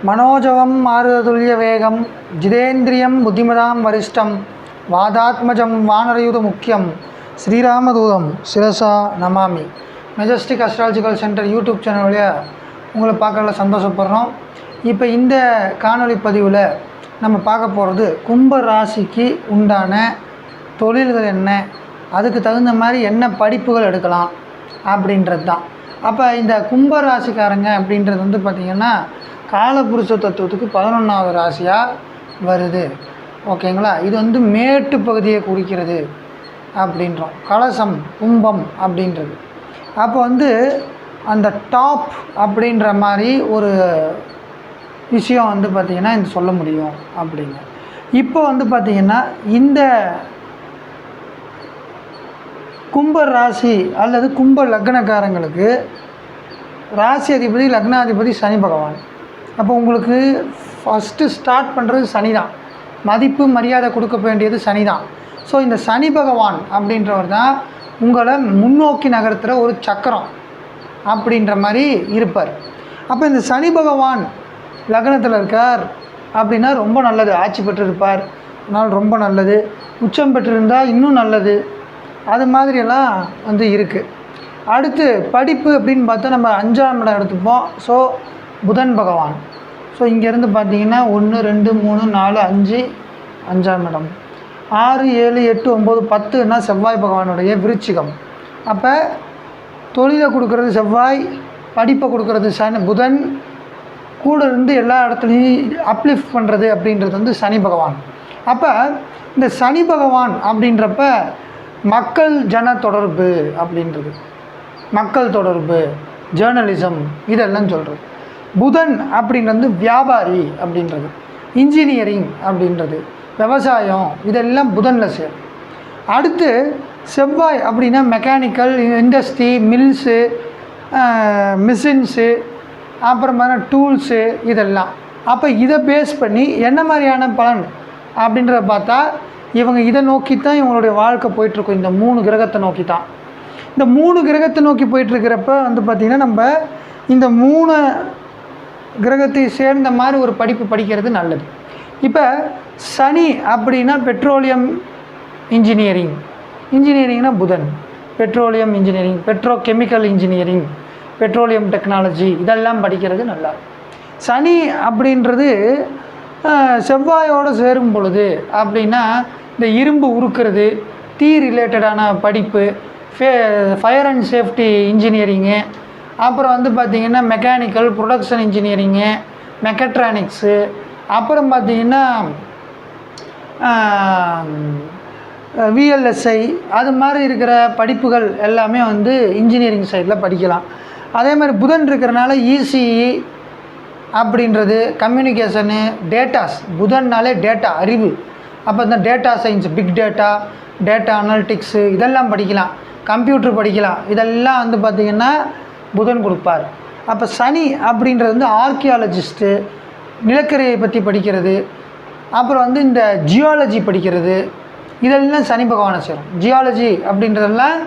மனோஜவம் மாருததுல்ய வேகம் ஜிதேந்திரியம் புத்திமதாம் வரிஷ்டம் வாதாத்மஜம் வானரயுத முக்கியம் ஸ்ரீராமதூதம் சிரசா நமாமி. Majestic astrological centre YouTube channel வழியாக உங்களை பார்க்கறதுல சந்தோஷப்படுறோம். இப்போ இந்த காணொளி பதிவில் நம்ம பார்க்க போகிறது கும்ப ராசிக்கு உண்டான தொழில்கள் என்ன, அதுக்கு தகுந்த மாதிரி என்ன படிப்புகள் எடுக்கலாம் அப்படின்றது தான். அப்போ இந்த கும்ப ராசிக்காரங்க அப்படின்றது வந்து பார்த்திங்கன்னா காலபுருஷ தத்துவத்துக்கு 11வது ராசியாக வருது. ஓகேங்களா? இது வந்து மேட்டு பகுதியை குறிக்கிறது அப்படின்றோம். கலசம் கும்பம் அப்படின்றது. அப்போ வந்து அந்த டாப் அப்படின்ற மாதிரி ஒரு விஷயம் வந்து பார்த்திங்கன்னா இந்த சொல்ல முடியும் அப்படிங்க. இப்போ வந்து பார்த்திங்கன்னா இந்த கும்ப ராசி அல்லது கும்ப லக்னக்காரங்களுக்கு ராசி அதிபதி லக்னாதிபதி சனி பகவான். அப்போ உங்களுக்கு ஃபஸ்ட்டு ஸ்டார்ட் பண்ணுறது சனி தான். மதிப்பு மரியாதை கொடுக்க வேண்டியது சனி தான். ஸோ இந்த சனி பகவான் அப்படின்றவர் தான் உங்களை முன்னோக்கி நகர்த்துகிற ஒரு சக்கரம் அப்படின்ற மாதிரி இருப்பார். அப்போ இந்த சனி பகவான் லக்னத்தில் இருக்கார் அப்படின்னா ரொம்ப நல்லது. ஆட்சி பெற்றிருப்பார், அதனால் ரொம்ப நல்லது. உச்சம் பெற்றிருந்தால் இன்னும் நல்லது. அது மாதிரியெல்லாம் வந்து இருக்குது. அடுத்து படிப்பு அப்படின்னு பார்த்தா நம்ம 5ஆம் இடம் எடுத்துப்போம். ஸோ புதன் பகவான். ஸோ இங்கேருந்து பார்த்தீங்கன்னா 1 2 3 4 5 5ஆம் இடம், 6 7 8 9 10ன்னா செவ்வாய் பகவானுடைய விருச்சிகம். அப்போ தொழிலை கொடுக்கறது செவ்வாய், படிப்பை கொடுக்கறது புதன், கூட இருந்து எல்லா இடத்துலையும் அப்லிஃப்ட் பண்ணுறது அப்படின்றது வந்து சனி பகவான். அப்போ இந்த சனி பகவான் அப்படின்றப்ப மக்கள் ஜன தொடர்பு அப்படின்றது, மக்கள் தொடர்பு, ஜேர்னலிசம் இதெல்லாம் சொல்கிறது. புதன் அப்படின்றது வியாபாரி அப்படின்றது, இன்ஜினியரிங் அப்படின்றது, விவசாயம் இதெல்லாம் புதனில் சேரும். அடுத்து செவ்வாய் அப்படின்னா மெக்கானிக்கல், இண்டஸ்ட்ரி, மில்ஸு, மிஷின்ஸு, அப்புறம் பார்த்தா டூல்ஸு இதெல்லாம். அப்போ இதை பேஸ் பண்ணி என்ன மாதிரியான பலன் அப்படின்றத பார்த்தா இவங்க இதை நோக்கி தான் இவங்களுடைய வாழ்க்கை போயிட்டுருக்கும். இந்த 3 கிரகத்தை நோக்கி தான். இந்த 3 கிரகத்தை நோக்கி போயிட்டுருக்கிறப்ப வந்து பார்த்திங்கன்னா நம்ம இந்த 3 கிரகத்தை சேர்ந்த மாதிரி ஒரு படிப்பு படிக்கிறது நல்லது. இப்போ சனி அப்படின்னா பெட்ரோலியம் இன்ஜினியரிங், இன்ஜினியரிங்னா புதன், petroleum engineering, Pedro chemical engineering, petroleum technology இதெல்லாம் படிக்கிறது நல்லா. சனி அப்படின்றது செவ்வாயோடு சேரும் பொழுது அப்படின்னா இந்த இரும்பு உருக்கிறது, தீ ரிலேட்டடான படிப்பு, ஃபயர் அண்ட் சேஃப்டி இன்ஜினியரிங்கு, அப்புறம் வந்து பார்த்திங்கன்னா மெக்கானிக்கல், ப்ரொடக்ஷன் இன்ஜினியரிங்கு, மெக்கட்ரானிக்ஸு, அப்புறம் பார்த்திங்கன்னா விஎல்எஸ்ஐ அது மாதிரி இருக்கிற படிப்புகள் எல்லாமே வந்து இன்ஜினியரிங் சைடில் படிக்கலாம். அதே மாதிரி புதன் இருக்கிறனால இசிஇ அப்படின்றது, கம்யூனிகேஷனு, டேட்டாஸ், புதன்னாலே டேட்டா அறிவு. அப்போ இந்த data science, big data, data analytics இதெல்லாம் படிக்கலாம். கம்ப்யூட்ரு படிக்கலாம். இதெல்லாம் வந்து பார்த்திங்கன்னா புதன் கொடுப்பார். அப்போ சனி அப்படின்றது வந்து ஆர்கியாலஜிஸ்ட்டு, நிலக்கரியை பற்றி படிக்கிறது, அப்புறம் வந்து இந்த ஜியாலஜி படிக்கிறது இதெல்லாம் சனி பகவானை சேரும். ஜியாலஜி அப்படின்றதெல்லாம்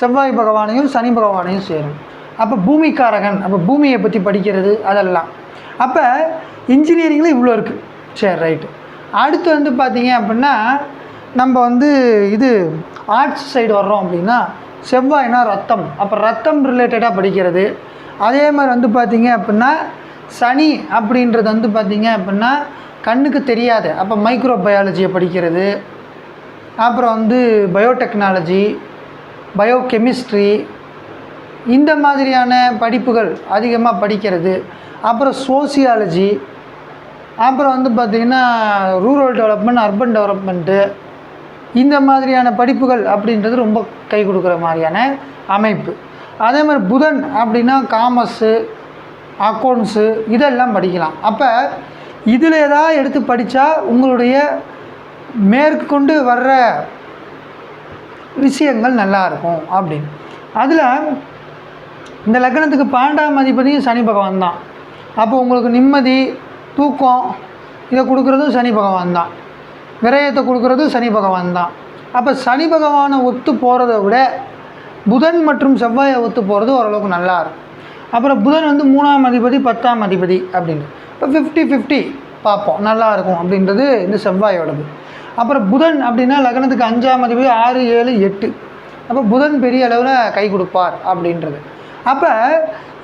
செவ்வாய் பகவானையும் சனி பகவானையும் சேரும். அப்போ பூமிக்காரகன், அப்போ பூமியை பற்றி படிக்கிறது அதெல்லாம். அப்போ இன்ஜினியரிங்கில் இவ்வளோ இருக்குது. சரி, ரைட்டு. அடுத்து வந்து பார்த்திங்க அப்படின்னா நம்ம வந்து இது ஆர்ட்ஸ் சைடு வர்றோம் அப்படின்னா செவ்வாய்னா ரத்தம், அப்போ ரத்தம் ரிலேட்டடாக படிக்கிறது. அதே மாதிரி வந்து பார்த்திங்க அப்படின்னா சனி அப்படின்றது வந்து பார்த்திங்க அப்படின்னா கண்ணுக்கு தெரியாது, அப்போ மைக்ரோ பயாலஜியை படிக்கிறது. அப்புறம் வந்து பயோடெக்னாலஜி, பயோகெமிஸ்ட்ரி இந்த மாதிரியான படிப்புகள் அதிகமாக படிக்கிறது. அப்புறம் சோசியாலஜி, அப்புறம் வந்து பார்த்திங்கன்னா ரூரல் டெவலப்மெண்ட், அர்பன் டெவலப்மெண்ட்டு இந்த மாதிரியான படிப்புகள் அப்படின்றது ரொம்ப கை கொடுக்குற மாதிரியான அமைப்பு. அதே மாதிரி புதன் அப்படின்னா காமர்ஸு, அக்கௌண்ட்ஸு இதெல்லாம் படிக்கலாம். அப்போ இதில் ஏதாவது எடுத்து படித்தா உங்களுடைய மேற்கொண்டு வர்ற விஷயங்கள் நல்லாயிருக்கும் அப்படின்னு. அதில் இந்த லக்னத்துக்கு 12ஆம் அதிபதியும் சனி பகவான் தான். அப்போ உங்களுக்கு நிம்மதி, தூக்கம் இதை கொடுக்குறதும் சனி பகவான் தான், விரயத்தை கொடுக்குறதும் சனி பகவான் தான். அப்போ சனி பகவானை ஒத்து போகிறத விட புதன் மற்றும் செவ்வாயை ஒத்து போகிறது ஓரளவுக்கு நல்லாயிருக்கும். அப்புறம் புதன் வந்து 3ஆம் அதிபதி 10ஆம் அதிபதி அப்படின்னு. இப்போ 50-50 பார்ப்போம், நல்லாயிருக்கும் அப்படின்றது இந்த செவ்வாயோடது. அப்புறம் புதன் அப்படின்னா லக்னத்துக்கு 5ஆம் அதிபதி 6, 7, 8. அப்போ புதன் பெரிய அளவில் கை கொடுப்பார் அப்படின்றது. அப்போ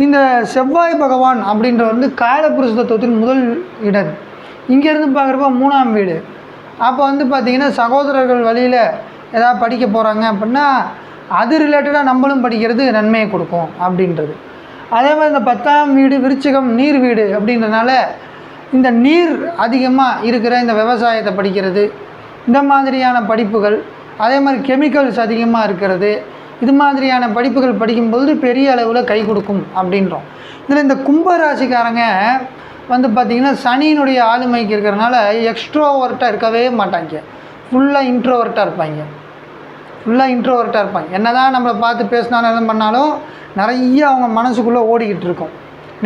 இந்த செவ்வாய் பகவான் அப்படின்ற வந்து காலபுருஷ தத்துவத்தின் முதல் இடம். இங்கேருந்து பார்க்குறப்ப 3ஆம் வீடு. அப்போ வந்து பார்த்திங்கன்னா சகோதரர்கள் வழியில் ஏதாவது படிக்க போகிறாங்க அப்படின்னா அது ரிலேட்டடாக நம்மளும் படிக்கிறது நன்மையை கொடுக்கும் அப்படின்றது. அதே மாதிரி இந்த 10ஆம் வீடு விருச்சிகம் நீர் வீடு அப்படின்றனால இந்த நீர் அதிகமாக இருக்கிற இந்த விவசாயத்தை படிக்கிறது, இந்த மாதிரியான படிப்புகள், அதே மாதிரி கெமிக்கல்ஸ் அதிகமாக இருக்கிறது, இது மாதிரியான படிப்புகள் படிக்கும்போது பெரிய அளவில் கை கொடுக்கும் அப்படின்றோம். இதில் இந்த கும்பராசிக்காரங்க வந்து பார்த்திங்கன்னா சனியினுடைய ஆளுமைக்கு இருக்கிறனால எக்ஸ்ட்ரோவர்ட்டாக இருக்கவே மாட்டாங்க, ஃபுல்லாக இன்ட்ரோவர்ட்டாக இருப்பாங்க. என்ன தான் நம்மளை பார்த்து பேசினாலும் எதுவும் பண்ணாலும் நிறைய அவங்க மனசுக்குள்ளே ஓடிக்கிட்டு இருக்கும்,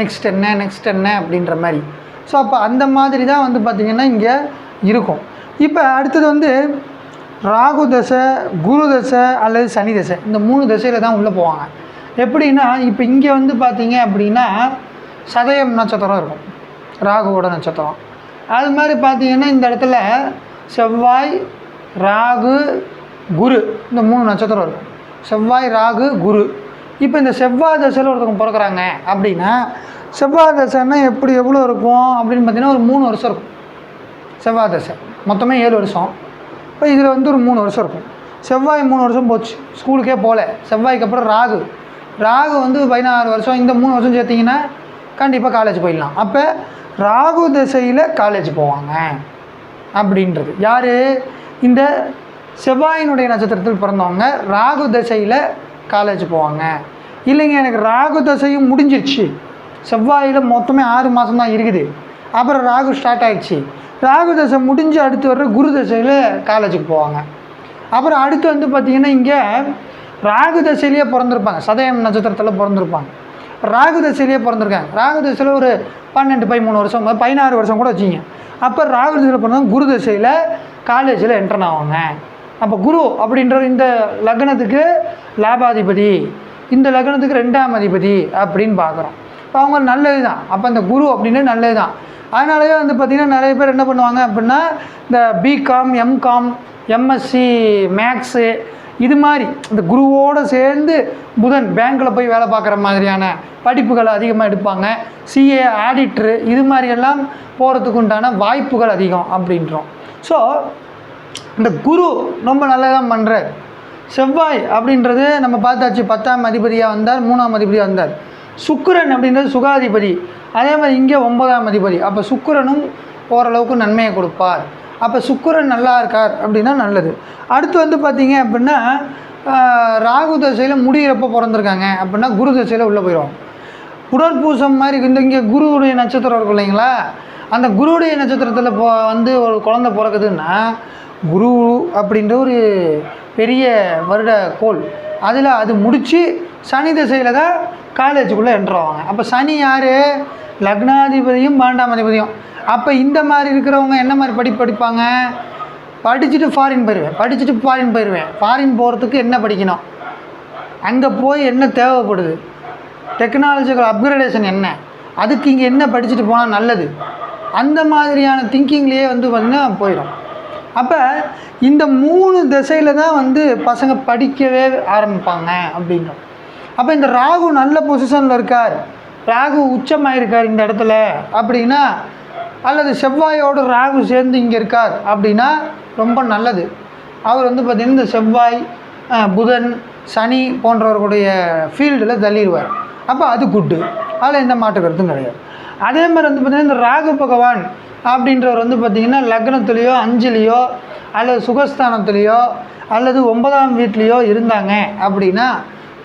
நெக்ஸ்ட் என்ன அப்படின்ற மாதிரி. ஸோ அப்போ அந்த மாதிரி தான் வந்து பார்த்திங்கன்னா இங்கே இருக்கும். இப்போ அடுத்தது வந்து ராகு தசை, குரு தசை அல்லது சனி தசை, இந்த 3 தசையில் தான் உள்ளே போவாங்க. எப்படின்னா இப்போ இங்கே வந்து பார்த்திங்க அப்படின்னா சதயம் நட்சத்திரம் இருக்கும், ராகுவோட நட்சத்திரம். அது மாதிரி பார்த்திங்கன்னா இந்த இடத்துல செவ்வாய், ராகு, குரு, இந்த 3 நட்சத்திரம் இருக்கும். செவ்வாய், ராகு, குரு. இப்போ இந்த செவ்வாய் தசையில் ஒருத்தவங்க பிறக்கிறாங்க அப்படின்னா செவ்வாய் தசைன்னா எவ்வளோ இருக்கும் அப்படின்னு பார்த்திங்கன்னா ஒரு 3 வருஷம் இருக்கும். செவ்வாய் தசை மொத்தமே 7 வருஷம். இப்போ இதில் வந்து ஒரு 3 வருஷம் இருக்கும். செவ்வாய் 3 வருஷம் போச்சு, ஸ்கூலுக்கே போகல. செவ்வாய்க்கு அப்புறம் ராகு வந்து 16 வருஷம். இந்த 3 வருஷம் சேர்த்திங்கன்னா கண்டிப்பாக காலேஜ் போயிடலாம். அப்போ ராகு தசையில் காலேஜ் போவாங்க அப்படின்றது யார்? இந்த செவ்வாயினுடைய நட்சத்திரத்தில் பிறந்தவங்க ராகு தசையில் காலேஜ் போவாங்க. இல்லைங்க எனக்கு ராகு தசையும் முடிஞ்சிருச்சு, செவ்வாயில் மொத்தமே 6 மாதம் தான் இருக்குது, அப்புறம் ராகு ஸ்டார்ட் ஆகிடுச்சு, ராகு தசை முடிஞ்சு அடுத்து வர்ற குரு தசையில் காலேஜுக்கு போவாங்க. அப்புறம் அடுத்து வந்து பார்த்திங்கன்னா இங்கே ராகு தசையிலேயே பிறந்திருப்பாங்க, சதயம் நட்சத்திரத்தில் பிறந்திருப்பாங்க, ராகு தசையிலேயே பிறந்திருக்காங்க. ராகு தசையில் ஒரு 12, 13 வருஷம், 16 வருஷம் கூட வச்சிங்க. அப்போ ராகு தசையில் பிறந்தவங்க குரு தசையில் காலேஜில் என்ட்ரன் ஆவாங்க. அப்போ குரு அப்படின்ற இந்த லக்னத்துக்கு லாபாதிபதி, இந்த லக்னத்துக்கு 2ஆம் அதிபதி அப்படின்னு பார்க்குறோம். இப்போ அவங்க நல்லது தான். அப்போ அந்த குரு அப்படின்னு நல்லது தான். அதனாலேயே வந்து பார்த்திங்கன்னா நிறைய பேர் என்ன பண்ணுவாங்க அப்படின்னா இந்த பிகாம், எம்காம், எம்எஸ்சி மேக்ஸு இது மாதிரி இந்த குருவோடு சேர்ந்து புதன் பேங்க்கில் போய் வேலை பார்க்குற மாதிரியான படிப்புகளை அதிகமாக எடுப்பாங்க. சிஏ, ஆடிட்ரு இது மாதிரியெல்லாம் போகிறதுக்கு உண்டான வாய்ப்புகள் அதிகம் அப்படின்றோம். ஸோ இந்த குரு ரொம்ப நல்லதான் பண்ணுறார். செவ்வாய் அப்படின்றது நம்ம பார்த்தாச்சு, 10ஆம் அதிபதியாக வந்தார், 3ஆம் அதிபதியாக வந்தார். சுக்கிரன் அப்படின்றது சுகாதிபதி, அதே மாதிரி இங்கே 9ஆம் அதிபதி. அப்போ சுக்கிரனும் ஓரளவுக்கு நன்மையை கொடுப்பார். அப்போ சுக்கிரன் நல்லா இருக்கார் அப்படின்னா நல்லது. அடுத்து வந்து பார்த்திங்க அப்படின்னா ராகு தசையில் முடிகிறப்போ பிறந்திருக்காங்க அப்படின்னா குரு தசையில் உள்ளே போயிடுவாங்க. புனர்பூசம் மாதிரி இங்கே குருவுடைய நட்சத்திரம் இருக்கும் இல்லைங்களா, அந்த குருவுடைய நட்சத்திரத்தில் வந்து ஒரு குழந்தை பிறக்குதுன்னா குரு அப்படின்ற ஒரு பெரிய வருட கோள், அதில் அது முடித்து சனி தசையில் தான் காலேஜுக்குள்ளே என்ட்ருவாங்க. அப்போ சனி யார்? லக்னாதிபதியும் 12ஆம் அதிபதியும். அப்போ இந்த மாதிரி இருக்கிறவங்க என்ன மாதிரி படிப்பாங்க? படிச்சுட்டு ஃபாரின் போயிடுவேன். ஃபாரின் போகிறதுக்கு என்ன படிக்கணும், அங்கே போய் என்ன தேவைப்படுது, டெக்னாலஜிக்கல் அப்கிரேடேஷன் என்ன, அதுக்கு இங்கே என்ன படிச்சுட்டு போனால் நல்லது, அந்த மாதிரியான திங்கிங்லேயே வந்து பார்த்திங்கன்னா போயிடும். அப்போ இந்த 3 திசையில் தான் வந்து பசங்க படிக்கவே ஆரம்பிப்பாங்க அப்படின்றோம். அப்போ இந்த ராகு நல்ல பொசிஷனில் இருக்கார், ராகு உச்சமாக இருக்கார் இந்த இடத்துல அப்படின்னா, அல்லது செவ்வாயோடு ராகு சேர்ந்து இங்கே இருக்கார் அப்படின்னா ரொம்ப நல்லது. அவர் வந்து பார்த்திங்கன்னா இந்த செவ்வாய், புதன், சனி போன்றவர்களுடைய ஃபீல்டில் தள்ளிடுவார். அப்போ அது குட்டு, அதில் எந்த மாற்று கருத்தும் கிடையாது. அதே மாதிரி வந்து பார்த்திங்கன்னா இந்த ராகு பகவான் அப்படின்றவர் வந்து பார்த்திங்கன்னா லக்னத்துலேயோ 5லேயோ அல்லது சுகஸ்தானத்துலேயோ அல்லது 9ஆம் வீட்லேயோ இருந்தாங்க அப்படின்னா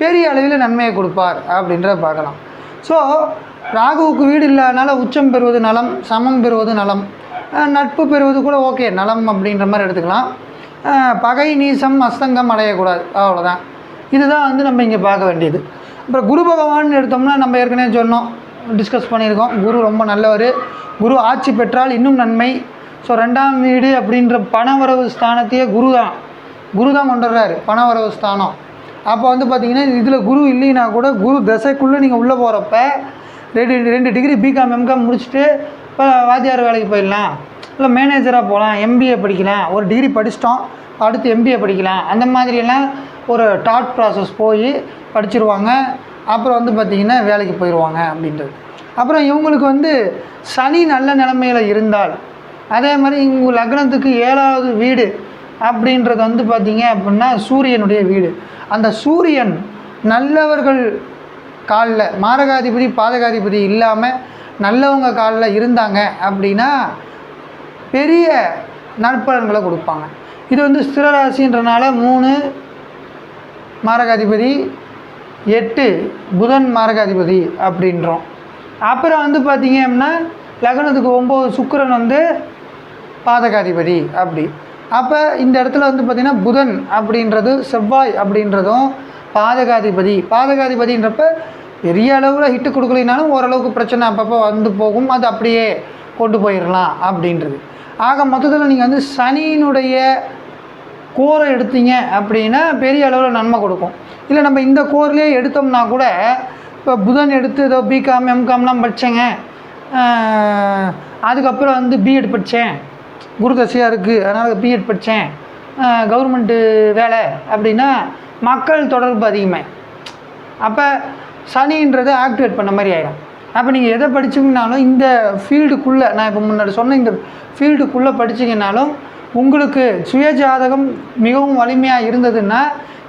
பெரிய அளவில் நன்மையை கொடுப்பார் அப்படின்றத பார்க்கலாம். ஸோ ராகுவுக்கு வீடு இல்லாதனால உச்சம் பெறுவது நலம், சமம் பெறுவது நலம், நட்பு பெறுவது கூட ஓகே நலம் அப்படின்ற மாதிரி எடுத்துக்கலாம். பகை, நீசம், அஸ்தங்கம் அடையக்கூடாது, அவ்வளோதான். இதுதான் வந்து நம்ம இங்கே பார்க்க வேண்டியது. அப்புறம் குரு பகவான் எடுத்தோம்னா நம்ம ஏற்கனவே சொன்னோம், டிஸ்கஸ் பண்ணியிருக்கோம். குரு ரொம்ப நல்லவர், குரு ஆட்சி பெற்றால் இன்னும் நன்மை. ஸோ 2ஆம் வீடு அப்படின்ற பணவரவு ஸ்தானத்தையே குரு தான் கொண்டு வர்றாரு, பணவரவு ஸ்தானம். அப்போ வந்து பார்த்திங்கன்னா இதில் குரு இல்லைன்னா கூட குரு தசைக்குள்ளே நீங்கள் உள்ளே போகிறப்ப 2 டிகிரி பிகாம் எம்காம் முடிச்சுட்டு இப்போ வாத்தியார் வேலைக்கு போயிடலாம், இல்லை மேனேஜராக போகலாம், எம்பிஏ படிக்கலாம், ஒரு டிகிரி படிச்சிட்டோம் அடுத்து எம்பிஏ படிக்கலாம், அந்த மாதிரியெல்லாம் ஒரு தாட் ப்ராசஸ் போய் படிச்சிருவாங்க. அப்புறம் வந்து பார்த்திங்கன்னா வேலைக்கு போயிடுவாங்க அப்படின்றது. அப்புறம் இவங்களுக்கு வந்து சனி நல்ல நிலைமையில் இருந்தால், அதே மாதிரி இவங்க லக்னத்துக்கு 7வது வீடு அப்படின்றது வந்து பார்த்திங்க அப்படின்னா சூரியனுடைய வீடு. அந்த சூரியன் நல்லவர்கள் காலில் மாரகாதிபதி பாதகாதிபதி இல்லாமல் நல்லவங்க காலில் இருந்தாங்க அப்படின்னா பெரிய நற்பலன்களை கொடுப்பாங்க. இது வந்து ஸ்திரராசின்றனால 3 மாரகாதிபதி, 8 புதன் மாரகாதிபதி அப்படின்றோம். அப்புறம் வந்து பார்த்திங்க அப்படின்னா லக்னத்துக்கு 9 சுக்கிரன் வந்து பாதகாதிபதி அப்படி. அப்போ இந்த இடத்துல வந்து பார்த்திங்கன்னா புதன் அப்படின்றது செவ்வாய் அப்படின்றதும் பாதகாதிபதின்றப்ப பெரிய அளவில் ஹிட்டு கொடுக்கலினாலும் ஓரளவுக்கு பிரச்சனை அப்பப்போ வந்து போகும், அது அப்படியே கொண்டு போயிடலாம் அப்படின்றது. ஆக மொத்தத்தில் நீங்கள் வந்து சனியினுடைய கோரை எடுத்தீங்க அப்படின்னா பெரிய அளவில் நன்மை கொடுக்கும். இல்லை நம்ம இந்த கோர்லேயே எடுத்தோம்னா கூட இப்போ புதன் எடுத்து ஏதோ பிகாம் எம்காம்லாம் படித்தேங்க, அதுக்கப்புறம் வந்து பிஎட் படித்தேன், குருதசையாக இருக்குது அதனால் பிஎட் படித்தேன், கவர்மெண்ட்டு வேலை அப்படின்னா மக்கள் தொடர்பு அதிகமாக, அப்போ சனின்றதை ஆக்டிவேட் பண்ண மாதிரி ஆகிடும். அப்போ நீங்கள் எதை படிச்சிங்கனாலும் இந்த ஃபீல்டுக்குள்ளே, நான் இப்போ முன்னாடி சொன்ன இந்த ஃபீல்டுக்குள்ளே படிச்சிங்கனாலும் உங்களுக்கு சுயஜாதகம் மிகவும் வலிமையாக இருந்ததுன்னா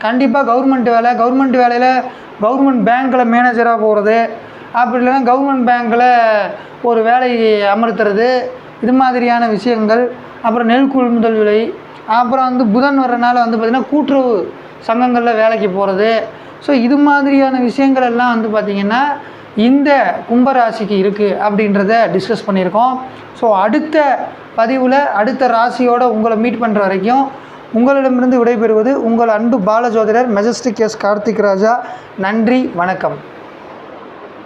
கண்டிப்பாக கவர்மெண்ட் வேலையில் கவர்மெண்ட் பேங்க்கில் மேனேஜராக போகிறது, அப்படி இல்லைன்னா கவர்மெண்ட் பேங்க்கில் ஒரு வேலை அமர்த்துறது, இது மாதிரியான விஷயங்கள். அப்புறம் நெல் கொள்முதல் விலை, அப்புறம் வந்து புதன் வர்றதுனால வந்து பார்த்திங்கன்னா கூட்டுறவு சங்கங்களில் வேலைக்கு போகிறது. ஸோ இது மாதிரியான விஷயங்கள் எல்லாம் வந்து பார்த்திங்கன்னா இந்த கும்பராசிக்கு இருக்குது அப்படின்றத டிஸ்கஸ் பண்ணியிருக்கோம். ஸோ அடுத்த பதிவில் அடுத்த ராசியோடு உங்களை மீட் பண்ணுற வரைக்கும் உங்களிடமிருந்து விடைபெறுவது உங்கள் அன்பு பாலஜோதிடர் மெஜஸ்டிக் எஸ் கார்த்திக் ராஜா. நன்றி, வணக்கம்.